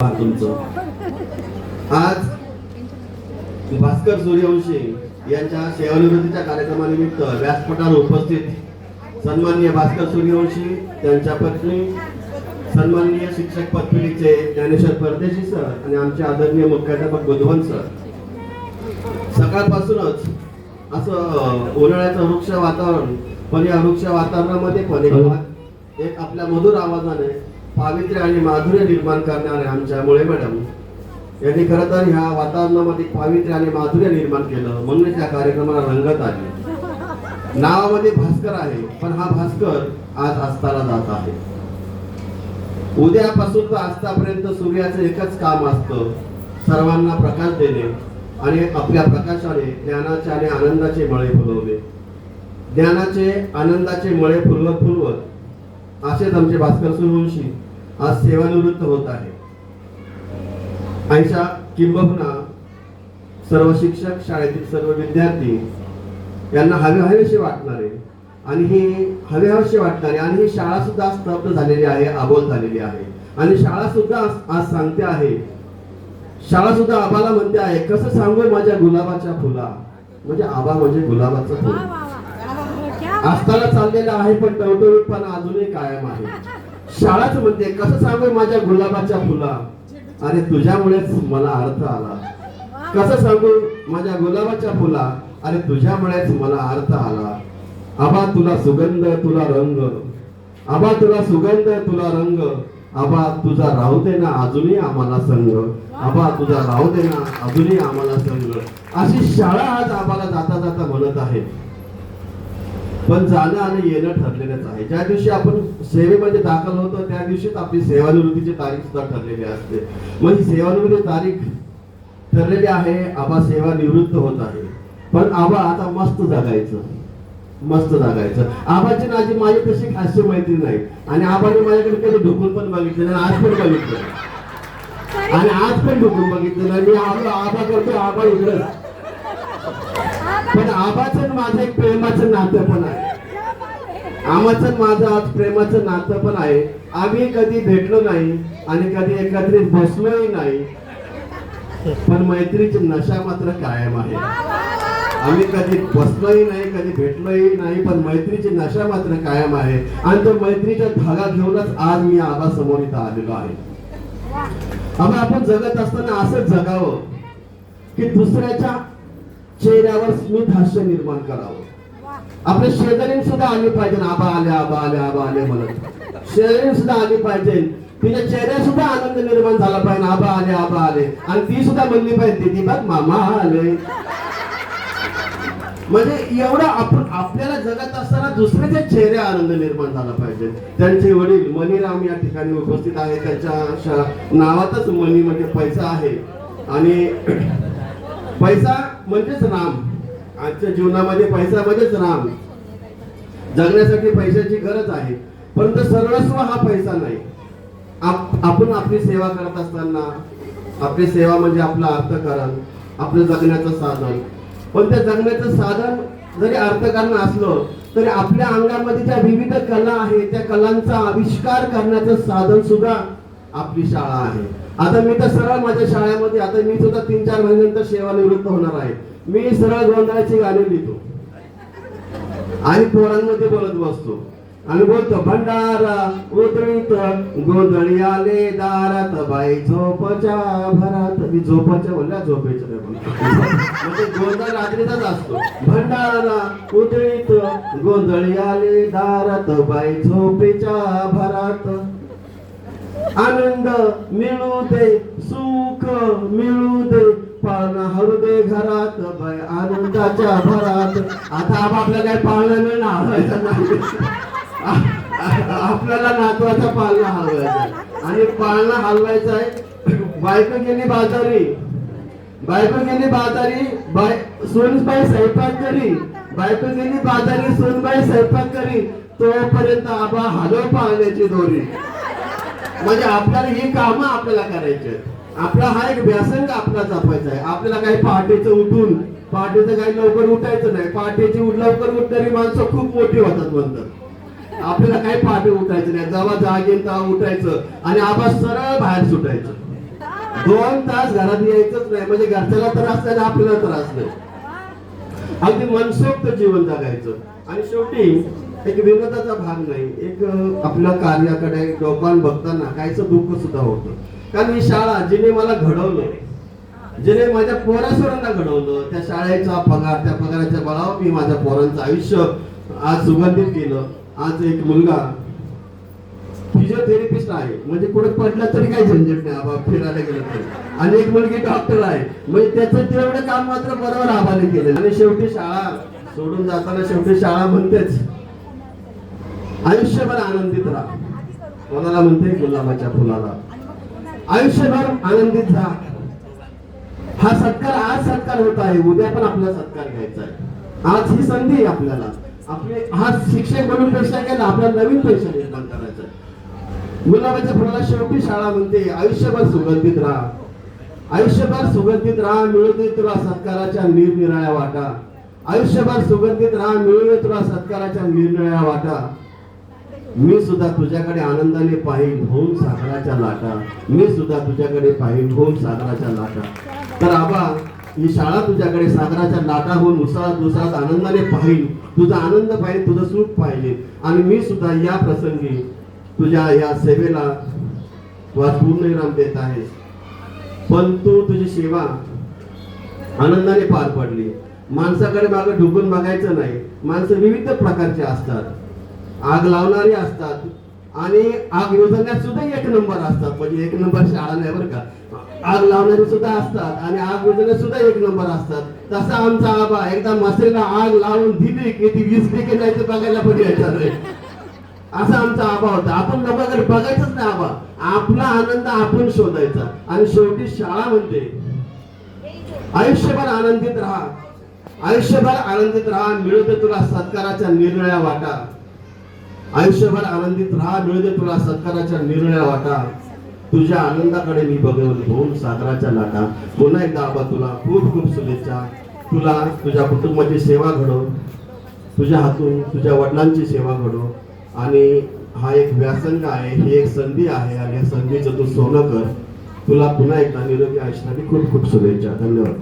तुमचं आज भास्कर सूर्यवंशी यांच्या सेवानिवृत्तीच्या कार्यक्रमानिमित्त व्यासपीठावर उपस्थित सन्माननीय भास्कर सूर्यवंशी, त्यांच्या पत्नी सन्माननीय शिक्षक पदवीचे ज्ञानेश्वर परदेशी सर आणि आमचे आदरणीय मुख्याध्यापक बुधवंत सर, सकाळपासूनच असं उन्हाळ्याचं वृक्ष वातावरण, पण या वृक्ष वातावरणामध्ये पण एक आपल्या मधुर आवाजाने पावित्र्य आणि माधुर्य निर्माण करणारे आमच्या मुळे मॅडम यांनी खरं तर ह्या वातावरणामध्ये पावित्र्य आणि माधुर्य निर्माण केलं, म्हणून या कार्यक्रमाला रंगत आली. नावामध्ये भास्कर आहे, पण हा भास्कर आज अस्ताला जात आहे. उद्यापासून तर अस्तापर्यंत सूर्याचं एकच काम असतं, सर्वांना प्रकाश देणे आणि आपल्या प्रकाशाने ज्ञानाचे आणि आनंदाचे मळे फुलवणे. ज्ञानाचे आनंदाचे मळे फुलवत फुलवत असेच आमचे भास्कर सूर्यवंशी आज सेवानिवृत्त होत आहे. आयशा किंबहुना सर्व शिक्षक, शाळेतील सर्व विद्यार्थी यांना हवेहवेशी वाटणारे आणि ही शाळा सुद्धा स्तब्ध झालेली आहे, अबोल झालेली आहे. आणि शाळा सुद्धा आज सांगते आहे, शाळा सुद्धा आबाला म्हणते आहे, कसं सांगू माझ्या गुलाबाच्या फुला. म्हणजे आबा म्हणजे गुलाबाचं फुल अस्ताला चाललेला आहे, पण टवटवीतपणा अजूनही कायम आहे. शाळाच म्हणते, कसं सांगू माझ्या गुलाबाच्या फुला, अरे तुझ्यामुळेच मला अर्थ आला. कसं सांगू माझ्या गुलाबाच्या फुला, अरे तुझ्यामुळेच मला अर्थ आला. आबा तुला सुगंध तुला रंग, आबा तुला सुगंध तुला रंग, आबा तुझा राहू दे ना अजूनही आम्हाला संग, आबा तुझा राहू दे ना अजूनही आम्हाला संग. अशी शाळा आज आम्हाला जाता जाता म्हणत आहे. पण जाणं आणि येणं ठरलेलंच आहे. ज्या दिवशी आपण सेवेमध्ये दाखल होतो त्या दिवशीच आपली सेवानिवृत्तीची तारीख सुद्धा ठरलेली असते. मग ही सेवानिवृत्ती तारीख ठरलेली आहे, आबा सेवानिवृत्त होत आहे. पण आबा आता मस्त जगायचं, मस्त जगायचं. आबाची नाजी माझी तशी खास मैत्री नाही आणि आबाने माझ्याकडे कधी ढुकून पण बघितलं नाही, आज पण बघितलं आणि आज पण ढुकून बघितलं नाही. मी आबा करतो, आबा इकडं. पण आबाचं माझं एक प्रेमाचं नातं पण आहे, आमाचं माझं आज प्रेमाचं नातं पण आहे. आम्ही कधी भेटलो नाही आणि कधी एकत्रित बसलोही नाही, पण मैत्रीची नशा मात्र कायम आहे. आम्ही कधी बसलोही नाही, कधी भेटलोही नाही, पण मैत्रीची नशा मात्र कायम आहे. आणि तो मैत्रीचा धागा घेऊनच आज मी आबा समोर इथं आलेलो आहे. आम्ही आपण जगत असताना असंच जगावं की दुसऱ्याच्या चेहऱ्यावर स्मित हास्य निर्माण करावं. आपल्या शेजारी सुद्धा आली पाहिजे, आबा आले आबा आले आबा आले म्हणत शेजारी सुद्धा आली पाहिजे. तिच्या चेहऱ्यात सुद्धा आनंद निर्माण झाला पाहिजे, आबा आले आबा आले. आणि ती सुद्धा म्हणली पाहिजे, ती बघ मामा आले. म्हणजे एवढं आपण आपल्याला जगत असताना दुसऱ्याच्या चेहऱ्या आनंद निर्माण झाला पाहिजे. त्यांचे वडील मणिराम या ठिकाणी उपस्थित आहे. त्यांच्या नावातच मनी म्हणजे पैसा आहे आणि पैसा म्हणजेच राम. आजच्या जीवनामध्ये पैसा म्हणजेच राम. जगण्यासाठी पैशाची गरज आहे, परंतु सर्वस्व हा पैसा नाही. आपण आपली सेवा करत असताना, आपली सेवा म्हणजे आपलं अर्थकारण, आपलं जगण्याचं साधन. पण त्या जगण्याचं साधन जरी अर्थकारण असलं तरी आपल्या अंगामध्ये ज्या विविध कला आहेत त्या कलांचा आविष्कार करण्याचं साधन सुद्धा आपली शाळा आहे. आता मी तर सरळ माझ्या शाळेमध्ये, आता मी सुद्धा 3-4 महिन्यानंतर सेवानिवृत्त होणार आहे. मी सरळ गोंधळाची गाणी लिहितो आणि पोरांमध्ये बोलत बसतो आणि बोलतो, भंडारा उतरीत गोंधळी आले दारात, बाई झोपच्या भरात. मी झोपाच्या बोलल्या, झोपेच्या नाही बोलतो, म्हणजे गोंधळ रात्रीचाच असतो. भंडारा उतरीत गोंधळी आले दारात, बाई झोपेच्या भरात. आनंद मिळू दे सुख मिळू दे, पाळणा हरू दे घरात, बाई आनंदाच्या भरात. आता आपल्याला काय पाळणा मिळणं हवायचं नाही, आपल्याला नातवाचा पाळणा हलवायचा आणि पाळणा हलवायचा आहे. बायको गेली बाजारी, बायको गेली बाजारी, सोनबाई स्वयंपाक करी, बायको गेली बाजारी, सोनबाई स्वयंपाक करी, तोपर्यंत आबा हलव पाळण्याची दोरी. म्हणजे आपल्याला ही कामं आपल्याला करायची. आपला हा एक व्यासंग आपला जपायचा आहे. आपल्याला काही पहाटेचं उठून, पहाटेचं काही लवकर उठायचं नाही. पहाटेची लवकर उठणारी माणसं खूप मोठी होतात म्हणतात. आपल्याला काही पहाटे उठायचं नाही, जेव्हा जागेल तेव्हा उठायचं आणि आबा सरळ बाहेर सुटायचं. 2 तास घरात यायचंच नाही, म्हणजे घरच्याला त्रास नाही आणि आपल्याला त्रास नाही. अगदी मनसोक्त जीवन जगायचं. आणि शेवटी एक विनोदाचा भाग नाही, एक आपल्या कार्याकडे लोकांना बघताना काहीच दुःख सुद्धा होतं. कारण ही शाळा जिने मला घडवलं, जिने माझ्या पोरासोरांना घडवलं, त्या शाळेचा पगार, त्या पगाराच्या बळावर मी माझ्या पोरांचं आयुष्य आज सुगंधित केलं. आज एक मुलगा फिजिओथेरपिस्ट आहे, म्हणजे कुठे पडला तरी काही झंझट नाही, आबा फिरायला गेलं तरी. आणि एक मुलगी डॉक्टर आहे, म्हणजे त्याचं तेवढं काम मात्र बरोबर आबाने केलं. आणि शेवटी शाळा सोडून जाताना शेवटी शाळा म्हणतेच आयुष्यभर आनंदित राहा. कोणाला म्हणते? गुलाबाच्या फुलाला. आयुष्यभर आनंदित राहा. हा सत्कार आज सत्कार होत आहे, उद्या पण आपला सत्कार घ्यायचा आहे. आज ही संधी आहे आपल्याला. आपले हा शिक्षक म्हणून पेक्षा केला, आपल्याला नवीन पैसा निर्माण करायचा आहे. गुलाबाच्या फुलाला शेवटी शाळा म्हणते आयुष्यभर सुगंधित राहा. आयुष्यभर सुगंधित राहा, मिळू दे तुला सत्काराच्या निरनिराळ्या वाटा. आयुष्यभर सुगंधित राहा, मिळू दे तुला सत्काराच्या निरनिराळ्या वाटा. मी सुद्धा तुझ्याकडे आनंदाने पाहिन होऊन सागराच्या लाटा. मी सुद्धा तुझ्याकडे पाहिन होऊन सागराच्या लाटा. तर आबा, ही शाळा तुझ्याकडे सागराच्या लाटा होऊन उसळत उसळत आनंदाने पाहिन. तुझा आनंद पाहिजे, तुझं सुख पाहिजे. आणि मी सुद्धा या प्रसंगी तुझ्या या सेवेला तू आज पूर्णविराम देत आहेस. पण तू तुझी सेवा आनंदाने पार पडली. माणसाकडे मागे ढुकून बघायचं नाही. माणसं विविध प्रकारचे असतात. आग लावणारी असतात आणि आग विझवण्यात सुद्धा 1 नंबर असतात. म्हणजे 1 नंबर शाळा नाही बरं का. आग लावणारी सुद्धा असतात आणि आग विझवण्यात सुद्धा 1 नंबर असतात. तसा आमचा आबा एकदा मसरीला आग लावून दिली की ती विझली की नाही ते बघायला पण यायचं नाही. असा आमचा आबा होता. आपण लोकांकडे बघायचंच नाही आबा. आपला आनंद आपण शोधायचा. आणि शेवटी शाळा म्हणते आयुष्यभर आनंदित राहा. आयुष्यभर आनंदित राहा, मिळू दे तुला सत्काराच्या निरनिराळ्या वाटा. आयुष्यभर आनंदित राहा, मिळू दे तुला सत्काराच्या निरनिराळ्या वाटा. तुझ्या आनंदाकडे मी बघेन होऊन सागराच्या लाटा. पुन्हा एकदा आबा तुला खूप खूप शुभेच्छा. तुला तुझ्या कुटुंबाची सेवा घडो, तुझ्या हातून तुझ्या वडिलांची सेवा घडो. आणि हा एक व्यासंग आहे, ही एक संधी आहे आणि या संधीचं तू सोनं कर. तुला पुन्हा एकदा निरोगी आयुष्यासाठी खूप खूप शुभेच्छा. धन्यवाद.